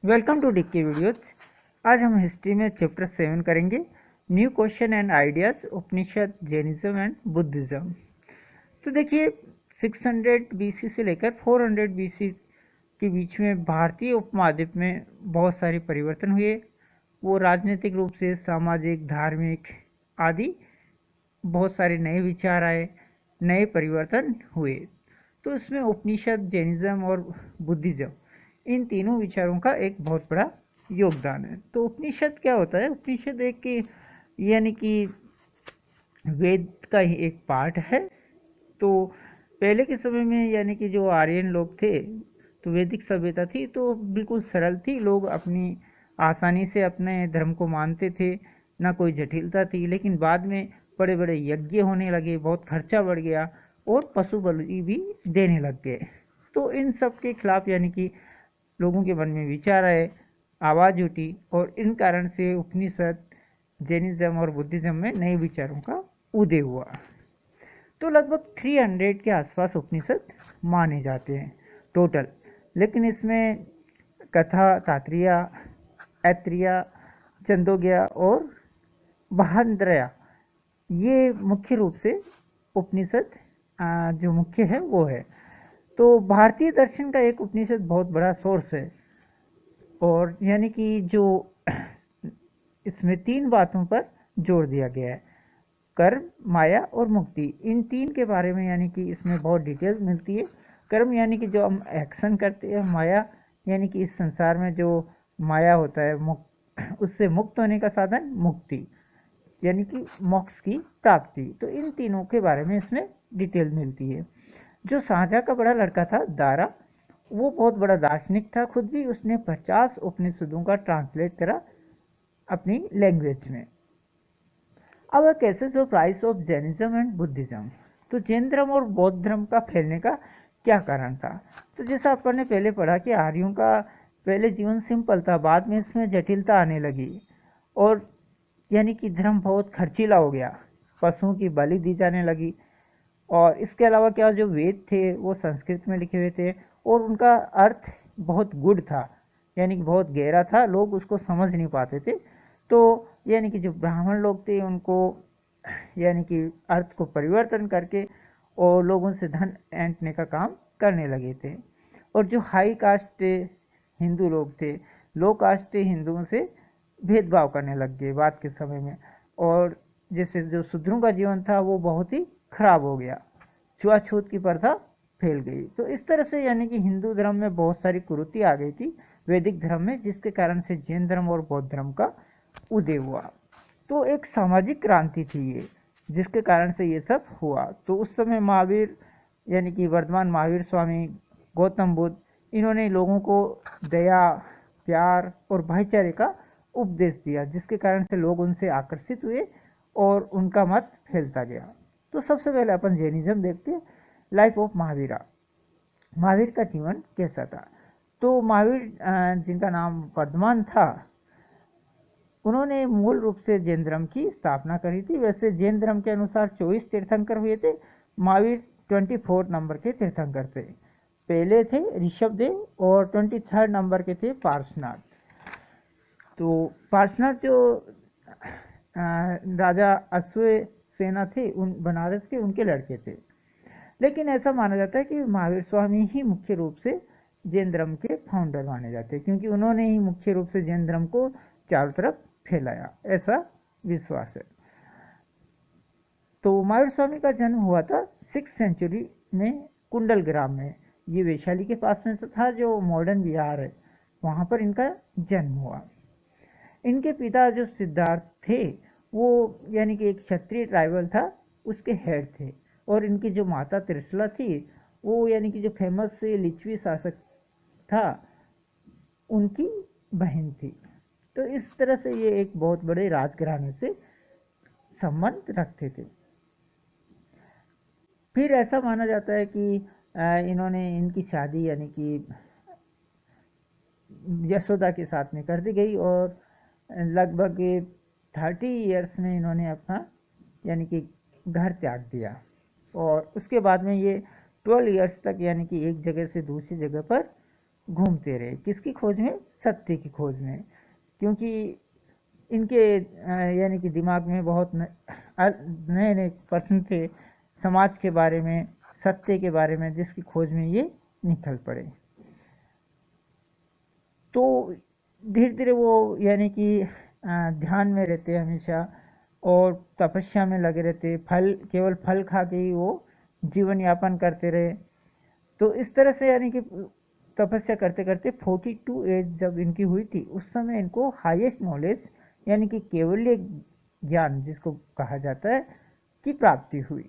Welcome to dicky videos. आज हम history में चैप्टर 7 करेंगे, new question and ideas, Upanishad, Jainism and Buddhism. तो देखिए, 600 बीसी से लेकर 400 बीसी के बीच में भारतीय उपमहाद्वीप में बहुत सारे परिवर्तन हुए। वो राजनीतिक रूप से, सामाजिक, धार्मिक आदि बहुत सारे नए विचार आए, नए परिवर्तन हुए। तो इसमें उपनिषद, जैनिज्म और बुद्धिज्म, इन तीनों विचारों का एक बहुत बड़ा योगदान है। तो उपनिषद क्या होता है? उपनिषद एक यानी कि वेद का ही एक पार्ट है। तो पहले के समय में यानी कि जो आर्यन लोग थे, तो वैदिक सभ्यता थी तो बिल्कुल सरल थी। लोग अपनी आसानी से अपने धर्म को मानते थे, ना कोई जटिलता थी। लेकिन बाद में बड़े बड़े यज्ञ होने लगे, बहुत खर्चा बढ़ गया और पशु बलि भी देने लग गए। तो इन सब के खिलाफ यानी कि लोगों के मन में विचार आए, आवाज उठी, और इन कारण से उपनिषद, जैनिज्म और बुद्धिज्म में नए विचारों का उदय हुआ। तो लगभग 300 के आसपास उपनिषद माने जाते हैं टोटल। लेकिन इसमें कथा, तात्रेय, ऐत्रेय, छंदोग्य और बृहदारण्यक, ये मुख्य रूप से उपनिषद जो मुख्य है वो है। तो भारतीय दर्शन का एक उपनिषद बहुत बड़ा सोर्स है, और यानी कि जो इसमें 3 बातों पर जोर दिया गया है, कर्म, माया और मुक्ति। इन 3 के बारे में यानी कि इसमें बहुत डिटेल्स मिलती है। कर्म यानी कि जो हम एक्शन करते हैं, माया यानी कि इस संसार में जो माया होता है, उससे मुक्त होने का साधन मुक्ति यानी कि मोक्ष की प्राप्ति। तो इन तीनों के बारे में इसमें डिटेल मिलती है। जो शाहजहाँ का बड़ा लड़का था दारा, वो बहुत बड़ा दार्शनिक था खुद भी। उसने 50 उपनिषदों का ट्रांसलेट करा अपनी लैंग्वेज में। अब cases of rise of Jainism and Buddhism. तो जैन धर्म और बौद्ध धर्म का फैलने का क्या कारण था? तो जैसा अपन ने पहले पढ़ा कि आर्यों का पहले जीवन सिंपल था, बाद में इसमें जटिलता आने लगी, और यानी कि धर्म बहुत खर्चीला हो गया, पशुओं की बलि दी जाने लगी। और इसके अलावा क्या, जो वेद थे वो संस्कृत में लिखे हुए थे, और उनका अर्थ बहुत गुड था, यानी कि बहुत गहरा था, लोग उसको समझ नहीं पाते थे। तो यानी कि जो ब्राह्मण लोग थे उनको यानी कि अर्थ को परिवर्तन करके और लोगों से धन ऐंठने का काम करने लगे थे। और जो हाई कास्ट हिंदू लोग थे, लो कास्ट हिंदुओं से भेदभाव करने लग गए बाद के समय में। और जैसे जो शूद्रों का जीवन था वो बहुत ही खराब हो गया, छुआछूत की प्रथा फैल गई। तो इस तरह से यानी कि हिंदू धर्म में बहुत सारी कुरीति आ गई थी वैदिक धर्म में, जिसके कारण से जैन धर्म और बौद्ध धर्म का उदय हुआ। तो एक सामाजिक क्रांति थी ये, जिसके कारण से ये सब हुआ। तो उस समय महावीर यानी कि वर्तमान महावीर स्वामी, गौतम बुद्ध, इन्होंने लोगों को दया, प्यार और भाईचारे का उपदेश दिया, जिसके कारण से लोग उनसे आकर्षित हुए और उनका मत फैलता गया। तो सबसे पहले अपन जैनिज्म देखते हैं, लाइफ ऑफ महावीरा। महावीर का जीवन कैसा था? तो महावीर जिनका नाम वर्धमान था, उन्होंने मूल रूप से जैन धर्म की स्थापना करी थी। वैसे जैन धर्म के अनुसार 24 तीर्थंकर हुए थे, महावीर 24 नंबर के तीर्थंकर थे। पहले थे ऋषभदेव और 23 नंबर के थे पार्श्वनाथ। तो पार्श्वनाथ जो राजा अश्वसेना थे, उन बनारस के, उनके लड़के थे। लेकिन ऐसा माना जाता है कि महावीर स्वामी ही मुख्य रूप से जैन धर्म के फाउंडर माने जाते हैं, क्योंकि उन्होंने ही मुख्य रूप से जैन धर्म को चारों तरफ फैलाया, ऐसा विश्वास है। तो महावीर स्वामी का जन्म हुआ था 6th सेंचुरी में कुंडल ग्राम में। ये वैशाली के पास में था, जो मॉडर्न बिहार है, वहां पर इनका जन्म हुआ। इनके पिता जो सिद्धार्थ थे, वो यानी कि एक क्षत्रिय ट्राइबल था, उसके हेड थे। और इनकी जो माता त्रिशला थी, वो यानी कि जो फेमस लिच्छवी शासक था, उनकी बहन थी। तो इस तरह से ये एक बहुत बड़े राजघराने से संबंध रखते थे। फिर ऐसा माना जाता है कि इन्होंने इनकी शादी यानी कि यशोदा के साथ में कर दी गई, और लगभग 30 ईयर्स में इन्होंने अपना यानी कि घर त्याग दिया। और उसके बाद में ये 12 ईयर्स तक यानी कि एक जगह से दूसरी जगह पर घूमते रहे। किसकी खोज में? सत्य की खोज में। क्योंकि इनके यानी कि दिमाग में बहुत नए नए प्रश्न थे समाज के बारे में, सत्य के बारे में, जिसकी खोज में ये निकल पड़े। तो धीरे धीरे वो यानी कि ध्यान में रहते हमेशा और तपस्या में लगे रहते, केवल फल खा के ही वो जीवन यापन करते रहे। तो इस तरह से यानी कि तपस्या करते करते 42 एज जब इनकी हुई थी, उस समय इनको हाईएस्ट नॉलेज यानी कि केवल्य ज्ञान जिसको कहा जाता है की प्राप्ति हुई।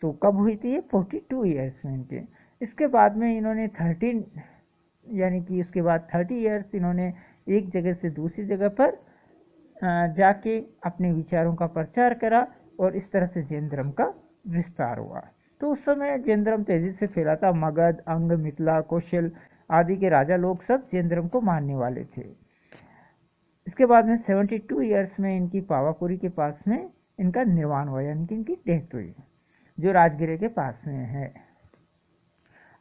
तो कब हुई थी ये? 42 ईयर्स में इनके। इसके बाद में इन्होंने 13 यानी कि इसके बाद 30 ईयर्स इन्होंने एक जगह से दूसरी जगह पर जाके अपने विचारों का प्रचार करा और इस तरह से जैन धर्म का विस्तार हुआ। तो उस समय जैन धर्म तेजी से फैला था। मगध, अंग, मिथिला, कौशल आदि के राजा लोग सब जैन धर्म को मानने वाले थे। इसके बाद में 72 ईयर्स में इनकी पावापुरी के पास में इनका निर्वाण हुआ, यानी कि इनकी डेथ हुई, जो राजगिरे के पास में है।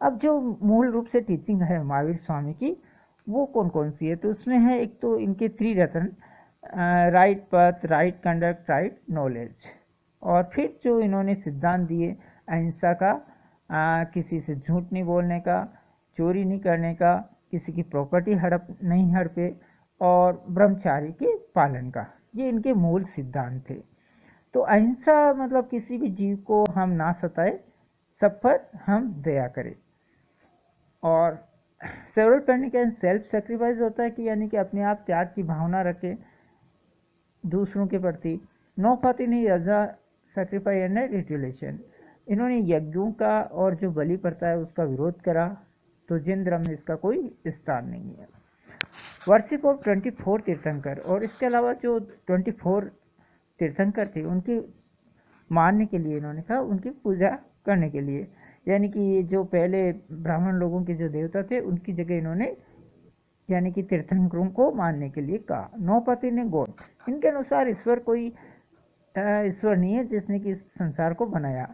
अब जो मूल रूप से टीचिंग है महावीर स्वामी की, वो कौन कौन सी है? तो उसमें है एक तो इनके त्रिरत्न, राइट पथ, राइट कंडक्ट, राइट नॉलेज। और फिर जो इन्होंने सिद्धांत दिए अहिंसा का, किसी से झूठ नहीं बोलने का, चोरी नहीं करने का, किसी की प्रॉपर्टी हड़प नहीं हड़पे, और ब्रह्मचारी के पालन का, ये इनके मूल सिद्धांत थे। तो अहिंसा मतलब किसी भी जीव को हम ना सताए, सब पर हम दया करें। और several panic and self sacrifice होता है कि यानी कि अपने आप त्याग की भावना रखें दूसरों के प्रति। नो पाती नहीं रजा सेक्रीफाइस एंड रिट्यूलेशन। इन्होंने यज्ञों का और जो बलि प्रथा है उसका विरोध करा। तो जैन धर्म में इसका कोई स्थान नहीं है। वर्शिप ऑफ 24 तीर्थंकर, और इसके अलावा जो 24 तीर्थंकर थे उनकी मानने के लिए इन्होंने कहा, उनकी पूजा करने के लिए, यानी कि ये जो पहले ब्राह्मण लोगों के जो देवता थे उनकी जगह इन्होंने यानी कि तीर्थंकरों को मानने के लिए कहा। नौपति ने गौड़, इनके अनुसार ईश्वर कोई ईश्वर नहीं है जिसने कि इस संसार को बनाया,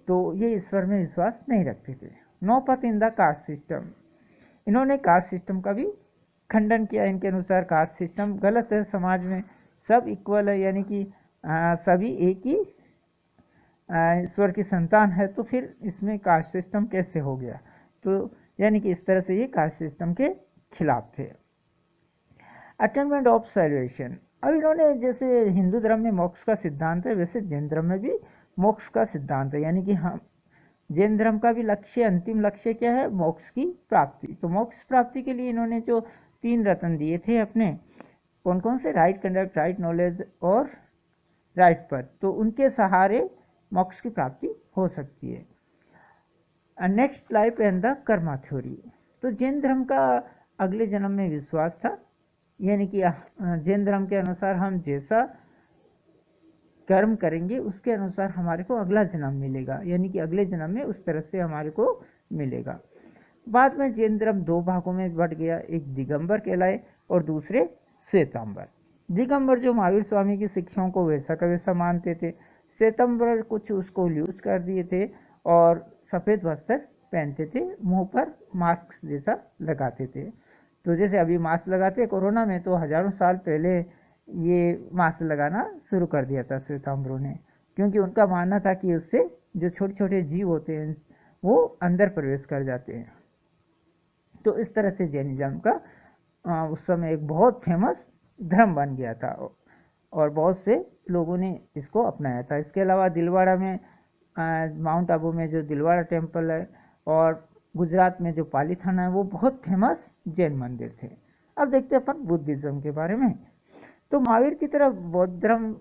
तो ये ईश्वर में विश्वास नहीं रखते थे। नौपति इन द कास्ट सिस्टम, इन्होंने कास्ट सिस्टम का भी खंडन किया। इनके अनुसार कास्ट सिस्टम गलत है, समाज में सब इक्वल है, यानी कि सभी एक ही ईश्वर की संतान है, तो फिर इसमें कास्ट सिस्टम कैसे हो गया? तो यानी कि इस तरह से ये कास्ट सिस्टम के खिलाफ थे। अटेनमेंट ऑफ सैल्वेशन, अब इन्होंने जैसे हिंदू धर्म में मोक्ष का सिद्धांत है, वैसे जैन धर्म में भी मोक्ष का सिद्धांत है। यानी कि हम जैन धर्म का भी लक्ष्य, अंतिम लक्ष्य क्या है? मोक्ष की प्राप्ति। तो मोक्ष प्राप्ति के लिए इन्होंने जो 3 रत्न दिए थे अपने, कौन कौन से? राइट कंडक्ट, राइट नॉलेज और राइट पथ। तो उनके सहारे मोक्ष की प्राप्ति हो सकती है। Next life and the Karma theory, तो जैन धर्म का अगले जन्म में विश्वास था। यानी कि जैन धर्म के अनुसार हम जैसा कर्म करेंगे उसके अनुसार हमारे को अगला जन्म मिलेगा, यानी कि अगले जन्म में उस तरह से हमारे को मिलेगा। बाद में जैन धर्म 2 भागों में बट गया, एक दिगंबर कहलाए और दूसरे श्वेतांबर। दिगंबर जो महावीर स्वामी की शिक्षाओं को वैसा का वैसा मानते थे, श्वेतांबर कुछ उसको लूज कर दिए थे और सफ़ेद वस्त्र पहनते थे, मुंह पर मास्क जैसा लगाते थे। तो जैसे अभी मास्क लगाते कोरोना में, तो हजारों साल पहले ये मास्क लगाना शुरू कर दिया था श्वेतांबरों ने, क्योंकि उनका मानना था कि उससे जो छोटे छोटे जीव होते हैं वो अंदर प्रवेश कर जाते हैं। तो इस तरह से जैनिज्म का उस समय एक बहुत फेमस धर्म बन गया था और बहुत से लोगों ने इसको अपनाया था। इसके अलावा दिलवाड़ा में, माउंट आबू में जो दिलवाड़ा टेम्पल है, और गुजरात में जो पाली थाना है, वो बहुत फेमस जैन मंदिर थे। अब देखते हैं अपन बुद्धिज्म के बारे में। तो महावीर की तरह बौद्ध धर्म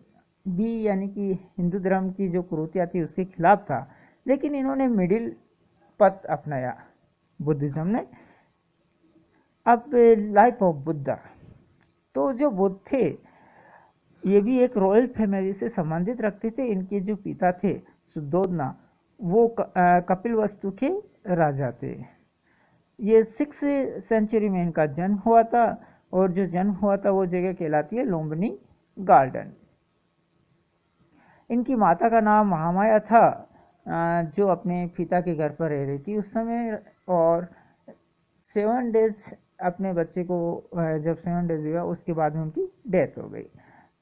भी यानी कि हिंदू धर्म की जो कुरीतियाँ थी उसके खिलाफ था, लेकिन इन्होंने मिडिल पथ अपनाया बुद्धिज्म ने। अब लाइफ ऑफ बुद्धा, तो जो बुद्ध थे ये भी एक रॉयल फैमिली से संबंधित रखते थे। इनके जो पिता थे सुद्धोधना, वो कपिल वस्तु के राजा थे। ये 6th सेंचुरी में इनका जन्म हुआ था, और जो जन्म हुआ था वो जगह कहलाती है लुम्बिनी गार्डन। इनकी माता का नाम महामाया था, जो अपने पिता के घर पर रह रही थी उस समय, और 7 डेज अपने बच्चे को जब 7 डेज हुआ उसके बाद में उनकी डेथ हो गई।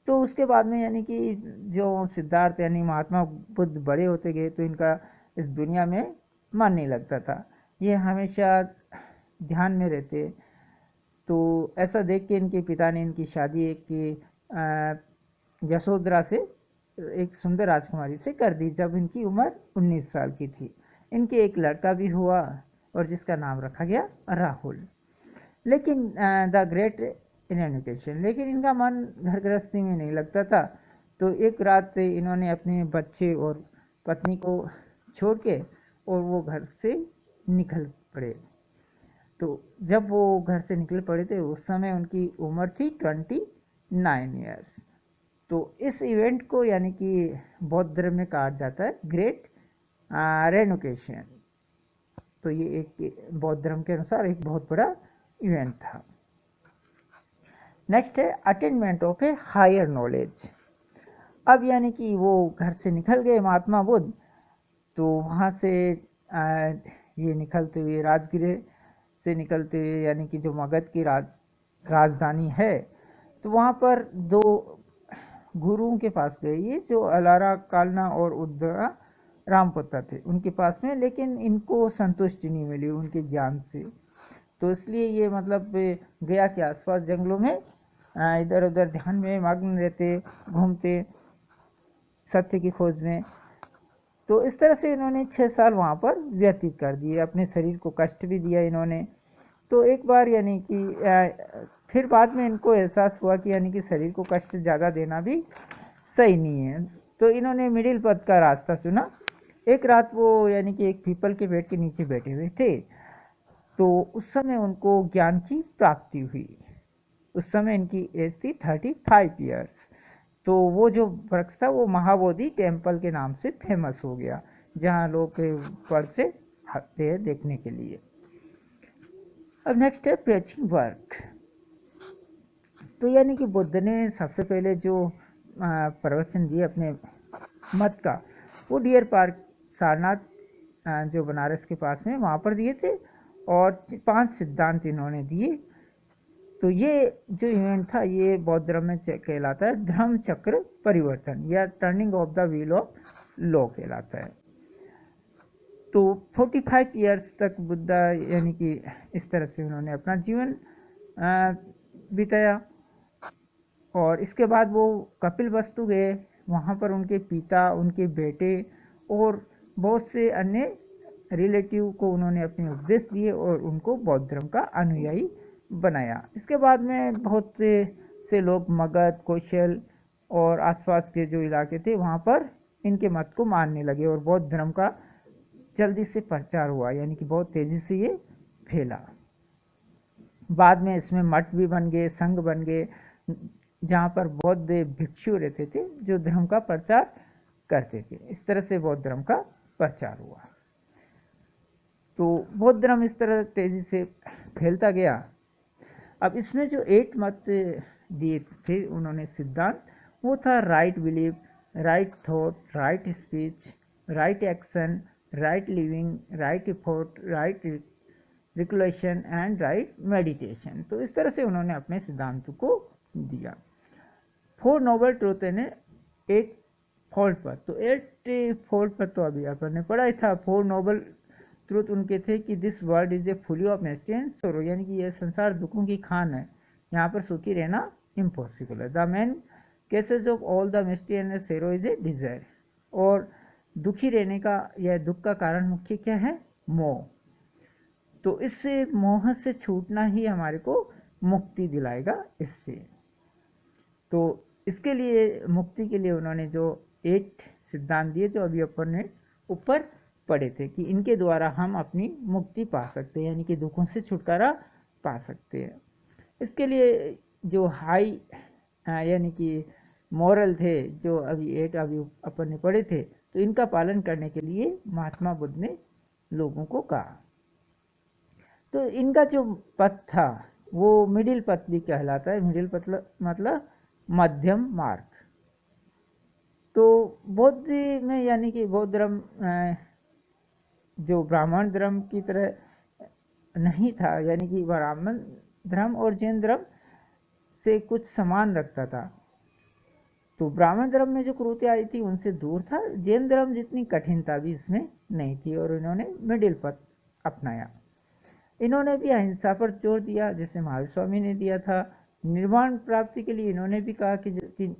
तो उसके बाद में यानी कि जो सिद्धार्थ यानी महात्मा बुद्ध बड़े होते गए तो इनका इस दुनिया में मन नहीं लगता था, ये हमेशा ध्यान में रहते। तो ऐसा देख के इनके पिता ने इनकी शादी एक यशोधरा से, एक सुंदर राजकुमारी से कर दी जब इनकी उम्र 19 साल की थी। इनके एक लड़का भी हुआ और जिसका नाम रखा गया राहुल। लेकिन द ग्रेट इन एजुकेशन, लेकिन इनका मन घर गृहस्थी में नहीं लगता था। तो एक रात इन्होंने अपने बच्चे और पत्नी को छोड़ के और वो घर से निकल पड़े। तो जब वो घर से निकल पड़े थे उस समय उनकी उम्र थी 29 ईयर्स। तो इस इवेंट को यानी कि बौद्ध धर्म में कहा जाता है ग्रेट रेनोकेशन। तो ये एक बौद्ध धर्म के अनुसार एक बहुत बड़ा इवेंट था। नेक्स्ट है attainment of a higher knowledge. अब यानी कि वो घर से निकल गए महात्मा बुद्ध, तो वहाँ से ये निकलते हुए राजगृह से निकलते हुए यानी कि जो मगध की राजधानी है, तो वहाँ पर दो गुरुओं के पास गए, ये जो अलारा कालना और उद्दरा रामपुत्र थे उनके पास में, लेकिन इनको संतुष्टि नहीं मिली उनके ज्ञान से। तो इसलिए ये मतलब गया के आसपास जंगलों में इधर उधर ध्यान में मग्न रहते, घूमते सत्य की खोज में। तो इस तरह से इन्होंने 6 साल वहाँ पर व्यतीत कर दिए, अपने शरीर को कष्ट भी दिया इन्होंने। तो एक बार यानी कि फिर बाद में इनको एहसास हुआ कि यानी कि शरीर को कष्ट ज़्यादा देना भी सही नहीं है, तो इन्होंने मिडिल पथ का रास्ता चुना। एक रात वो यानी कि एक पीपल के पेड़ के नीचे बैठे हुए थे, तो उस समय उनको ज्ञान की प्राप्ति हुई। उस समय इनकी एज थी 35 ईयर्स। तो वो जो वृक्ष था वो महाबोधि टेम्पल के नाम से फेमस हो गया, जहाँ लोग पर से आते हैं देखने के लिए। अब नेक्स्ट है प्रीचिंग वर्क। तो यानी कि बुद्ध ने सबसे पहले जो प्रवचन दिए अपने मत का, वो डियर पार्क सारनाथ जो बनारस के पास में वहाँ पर दिए थे, और 5 सिद्धांत इन्होंने दिए। तो ये जो इवेंट था ये बौद्ध धर्म में कहलाता है धर्म चक्र परिवर्तन या turning of the wheel of law कहलाता है। तो 45 ईयर्स तक बुद्धा यानी कि इस तरह से उन्होंने अपना जीवन बिताया। और इसके बाद वो कपिल वस्तु गए, वहाँ पर उनके पिता, उनके बेटे और बहुत से अन्य रिलेटिव को उन्होंने अपने उपदेश दिए और उनको बौद्ध धर्म का अनुयायी बनाया। इसके बाद में बहुत से लोग मगध, कौशल और आसपास के जो इलाके थे वहाँ पर इनके मत को मानने लगे और बौद्ध धर्म का जल्दी से प्रचार हुआ, यानी कि बहुत तेजी से ये फैला। बाद में इसमें मठ भी बन गए, संघ बन गए, जहाँ पर बौद्ध भिक्षु रहते थे जो धर्म का प्रचार करते थे। इस तरह से बौद्ध धर्म का प्रचार हुआ। तो बौद्ध धर्म इस तरह तेजी से फैलता गया। अब इसमें जो 8 मत दिए थे उन्होंने सिद्धांत, वो था right believe, right thought, right speech, right action, right living, right effort, right recollection and right meditation. तो इस तरह से उन्होंने अपने सिद्धांतों को दिया। 4 नोबल ट्रूथ ने 8 फॉल्ट पर, तो 8 फॉल्ट पर तो अभी अपन ने पढ़ा ही था। 4 नोबल ट्रूथ उनके थे कि this world is a fully of mystery and सोरो, यानी कि यह संसार दुखों की खान है, यहाँ पर सुखी रहना इम्पॉसिबल है। The main cases of all the mystery and सोरो इज ए डिजायर, और दुखी रहने का या दुख का कारण मुख्य क्या है? मोह। तो इससे मोह से छूटना ही हमारे को मुक्ति दिलाएगा इससे। तो इसके लिए मुक्ति के लिए उन्होंने जो 8 सिद्धांत दिए जो अभी अपन ने ऊपर पढ़े थे कि इनके द्वारा हम अपनी मुक्ति पा सकते हैं, यानी कि दुखों से छुटकारा पा सकते हैं। इसके लिए जो हाई यानी कि मॉरल थे जो अभी 8 अभी अपन ने पढ़े थे, तो इनका पालन करने के लिए महात्मा बुद्ध ने लोगों को कहा। तो इनका जो पथ था वो मिडिल पथ भी कहलाता है। मिडिल पथ मतलब मध्यम मार्ग। तो बौद्ध में यानी कि बौद्ध धर्म जो ब्राह्मण धर्म की तरह नहीं था, यानी कि ब्राह्मण धर्म और जैन धर्म से कुछ समान रखता था। तो ब्राह्मण धर्म में जो क्रूरता आई थी उनसे दूर था। जैन धर्म जितनी कठिनता भी इसमें नहीं थी और इन्होंने मिडिल पथ अपनाया। इन्होंने भी अहिंसा पर जोर दिया, जैसे महावीर स्वामी ने दिया था। निर्वाण प्राप्ति के लिए इन्होंने भी कहा कि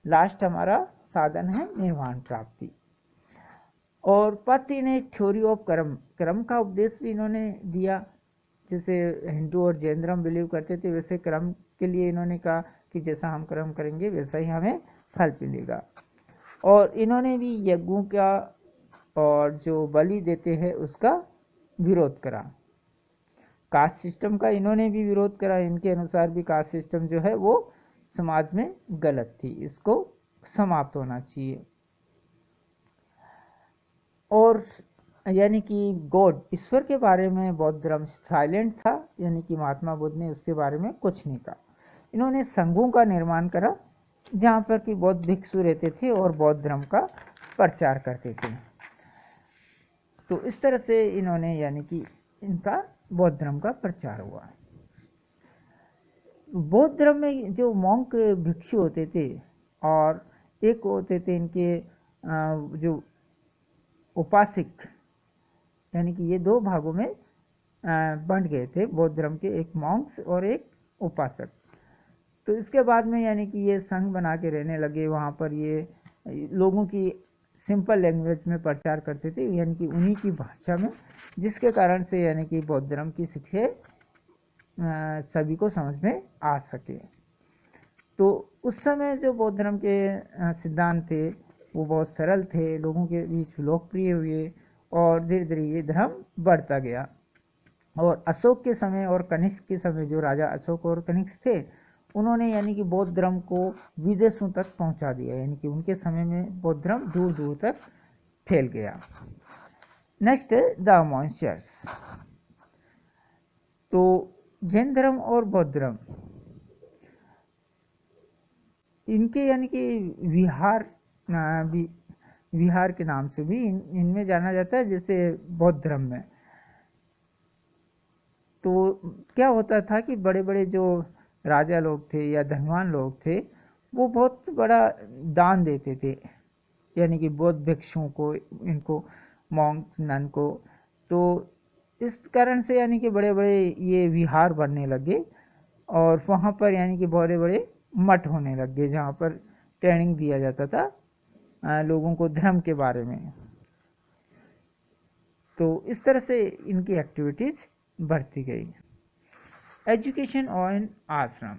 लास्ट हमारा साधन है निर्वाण प्राप्ति। और पति ने थ्योरी ऑफ कर्म, कर्म का उपदेश भी इन्होंने दिया। जैसे हिंदू और जैन धर्म बिलीव करते थे, वैसे कर्म के लिए इन्होंने कहा कि जैसा हम कर्म करेंगे वैसा ही हमें फल मिलेगा। और इन्होंने भी यज्ञों का और जो बलि देते हैं उसका विरोध करा। कास्ट सिस्टम का इन्होंने भी विरोध करा। इनके अनुसार भी कास्ट सिस्टम जो है वो समाज में गलत थी, इसको समाप्त होना चाहिए। और यानी कि गॉड, ईश्वर के बारे में बौद्ध धर्म साइलेंट था, यानी कि महात्मा बुद्ध ने उसके बारे में कुछ नहीं कहा। इन्होंने संघों का निर्माण करा जहाँ पर कि बौद्ध भिक्षु रहते थे और बौद्ध धर्म का प्रचार करते थे। तो इस तरह से इन्होंने यानी कि इनका बौद्ध धर्म का प्रचार हुआ। बौद्ध धर्म में जो मॉन्क भिक्षु होते थे और एक होते थे इनके जो उपासक, यानी कि ये दो भागों में बंट गए थे बौद्ध धर्म के, एक मॉन्क्स और एक उपासक। तो इसके बाद में यानी कि ये संघ बना के रहने लगे। वहाँ पर ये लोगों की सिंपल लैंग्वेज में प्रचार करते थे, यानी कि उन्हीं की भाषा में, जिसके कारण से यानी कि बौद्ध धर्म की शिक्षा सभी को समझ में आ सके। तो उस समय जो बौद्ध धर्म के सिद्धांत थे वो बहुत सरल थे, लोगों के बीच लोकप्रिय हुए और धीरे धीरे ये धर्म बढ़ता गया। और अशोक के समय और कनिष्क के समय, जो राजा अशोक और कनिष्क थे, उन्होंने यानी कि बौद्ध धर्म को विदेशों तक पहुंचा दिया, यानी कि उनके समय में बौद्ध धर्म दूर दूर तक फैल गया। Next the monsters. तो जैन धर्म और बौद्ध धर्म, इनके यानी कि विहार के नाम से भी इनमें जाना जाता है, जैसे बौद्ध धर्म में। तो क्या होता था कि बड़े बड़े जो राजा लोग थे या धनवान लोग थे, वो बहुत बड़ा दान देते थे, यानी कि बौद्ध भिक्षुओं को, इनको मॉन्क नन को। तो इस कारण से यानी कि बड़े बड़े ये विहार बनने लगे और वहाँ पर यानी कि बड़े बड़े मठ होने लग गए, जहाँ पर ट्रेनिंग दिया जाता था लोगों को धर्म के बारे में। तो इस तरह से इनकी एक्टिविटीज बढ़ती गई। एजुकेशन और आश्रम।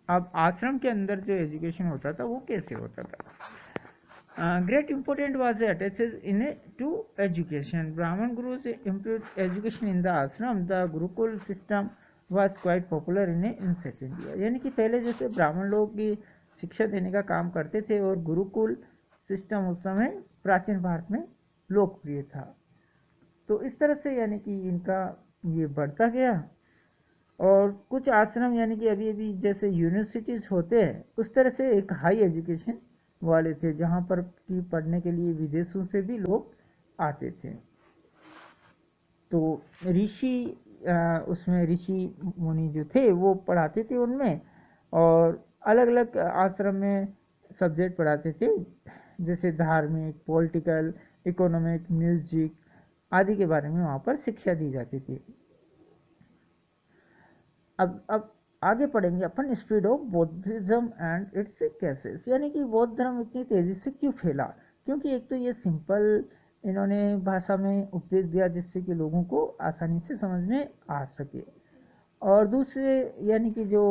अब आश्रम के अंदर जो एजुकेशन होता था वो कैसे होता था? Great important was attached in to education. Brahmin gurus improve education in the ashram. The gurukul system was quite popular in ancient India. यानी कि पहले जैसे ब्राह्मण लोग की शिक्षा देने का काम करते थे और गुरुकुल सिस्टम उस समय प्राचीन भारत में लोकप्रिय था। तो इस तरह से यानी कि इनका ये बढ़ता गया। और कुछ आश्रम यानी कि अभी अभी जैसे यूनिवर्सिटीज होते हैं उस तरह से एक हाई एजुकेशन वाले थे, जहाँ पर कि पढ़ने के लिए विदेशों से भी लोग आते थे। तो ऋषि उसमें ऋषि मुनि जो थे वो पढ़ाते थे उनमें, और अलग अलग आश्रम में सब्जेक्ट पढ़ाते थे, जैसे धार्मिक, पॉलिटिकल, इकोनॉमिक, म्यूजिक आदि के बारे में वहाँ पर शिक्षा दी जाती थी। अब आगे पढ़ेंगे अपन speed of Buddhism and its cases. यानी कि बौद्ध धर्म इतनी तेजी से क्यों फैला? क्योंकि एक तो ये सिंपल इन्होंने भाषा में उपदेश दिया जिससे कि लोगों को आसानी से समझ में आ सके, और दूसरे यानी कि जो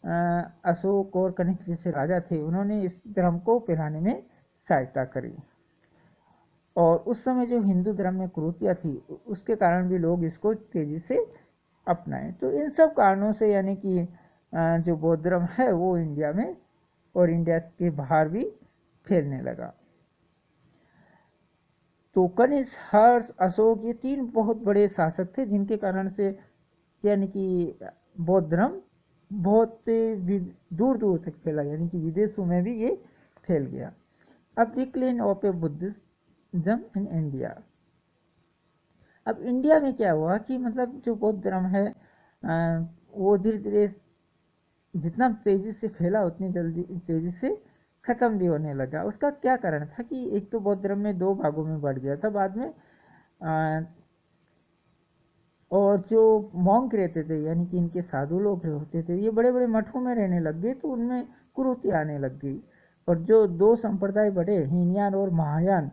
अशोक और कनिष्क जैसे राजा थे उन्होंने इस धर्म को फैलाने में सहायता करी। और उस समय जो हिंदू धर्म में कुरीतियाँ थी उसके कारण भी लोग इसको तेजी से अपनाएं। तो इन सब कारणों से यानी कि जो बौद्ध धर्म है वो इंडिया में और इंडिया के बाहर भी फैलने लगा। तो कनिष्क, हर्ष, अशोक ये तीन बहुत बड़े शासक थे, जिनके कारण से यानी कि बौद्ध धर्म बहुत दूर दूर तक फैला, यानी कि विदेशों में भी ये फैल गया। अब decline of A Buddhism in India. अब इंडिया में क्या हुआ कि मतलब जो बौद्ध धर्म है वो धीरे धीरे जितना तेजी से फैला उतनी जल्दी तेजी से खत्म भी होने लगा। उसका क्या कारण था कि एक तो बौद्ध धर्म में 2 भागों में बढ़ गया था बाद में, और जो मॉन्क रहते थे यानी कि इनके साधु लोग होते थे, ये बड़े बड़े मठों में रहने लग गए, तो उनमें कुरीति आने लग गई। और जो 2 संप्रदाय बढ़े, हीनयान और महायान,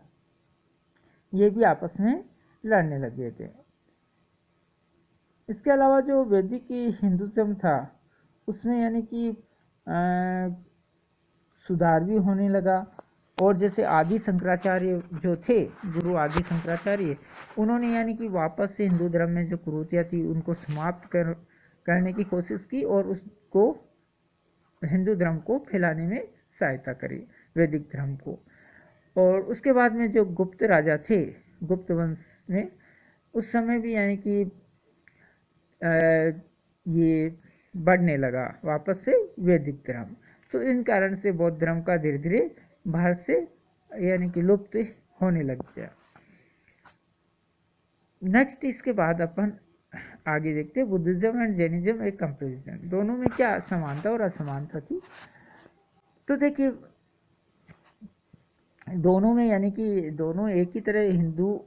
ये भी आपस में लड़ने लग गए थे। इसके अलावा जो वैदिक हिंदुज्म था उसमें यानी कि सुधार भी होने लगा। और जैसे आदि शंकराचार्य जो थे, गुरु आदि शंकराचार्य, उन्होंने यानी कि वापस से हिंदू धर्म में जो कुरीतियाँ थी उनको समाप्त करने की कोशिश की और उसको हिंदू धर्म को फैलाने में सहायता करी, वैदिक धर्म को। और उसके बाद में जो गुप्त राजा थे, गुप्त वंश में, उस समय भी यानी कि ये बढ़ने लगा वापस से वैदिक धर्म। तो इन कारण से बौद्ध धर्म का धीरे धीरे भारत से यानी कि लुप्त होने लग गया। नेक्स्ट इसके बाद अपन आगे देखते हैं बुद्धिज्म एंड जैनिज्म एक कंपैरिजन, दोनों में क्या समानता और असमानता थी। तो देखिए दोनों में यानी कि दोनों एक ही तरह हिंदू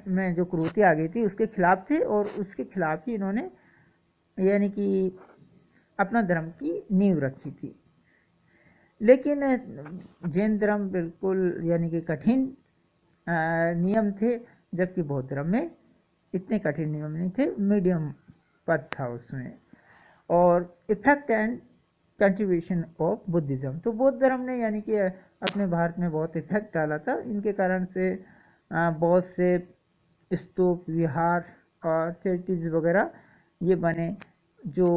में जो कुरीति आ गई थी उसके खिलाफ थे, और उसके खिलाफ ही इन्होंने यानी कि अपना धर्म की नींव रखी थी। लेकिन जैन धर्म बिल्कुल यानी कि कठिन नियम थे, जबकि बौद्ध धर्म में इतने कठिन नियम नहीं थे, मीडियम पद था उसमें। और effect and contribution of Buddhism, तो बौद्ध धर्म ने यानी कि अपने भारत में बहुत इफेक्ट डाला था। इनके कारण से बहुत से स्तूप, विहार और चैरिटीज वगैरह ये बने। जो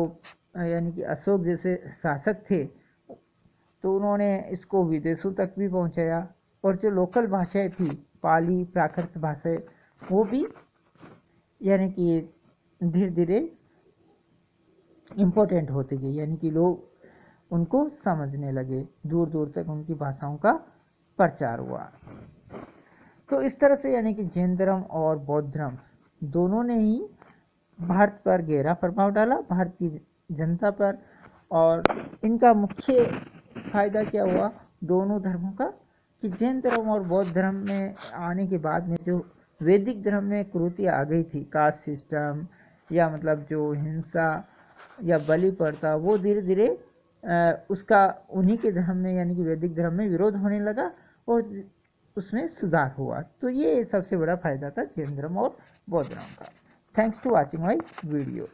यानी कि अशोक जैसे शासक थे तो उन्होंने इसको विदेशों तक भी पहुंचाया। और जो लोकल भाषाएं थी, पाली, प्राकृत भाषाएं, वो भी यानी कि धीरे धीरे इम्पोर्टेंट होती गई, यानी कि लोग उनको समझने लगे, दूर दूर तक उनकी भाषाओं का प्रचार हुआ। तो इस तरह से यानी कि जैन धर्म और बौद्ध धर्म दोनों ने ही भारत पर गहरा प्रभाव डाला, भारत की जनता पर। और इनका मुख्य फायदा क्या हुआ दोनों धर्मों का, कि जैन धर्म और बौद्ध धर्म में आने के बाद में जो वैदिक धर्म में कुरीति आ गई थी, कास्ट सिस्टम या मतलब जो हिंसा या बलि प्रथा, वो धीरे धीरे उसका उन्हीं के धर्म में यानी कि वैदिक धर्म में विरोध होने लगा और उसमें सुधार हुआ। तो ये सबसे बड़ा फायदा था जैन धर्म और बौद्ध धर्म का। Thanks to watching my video.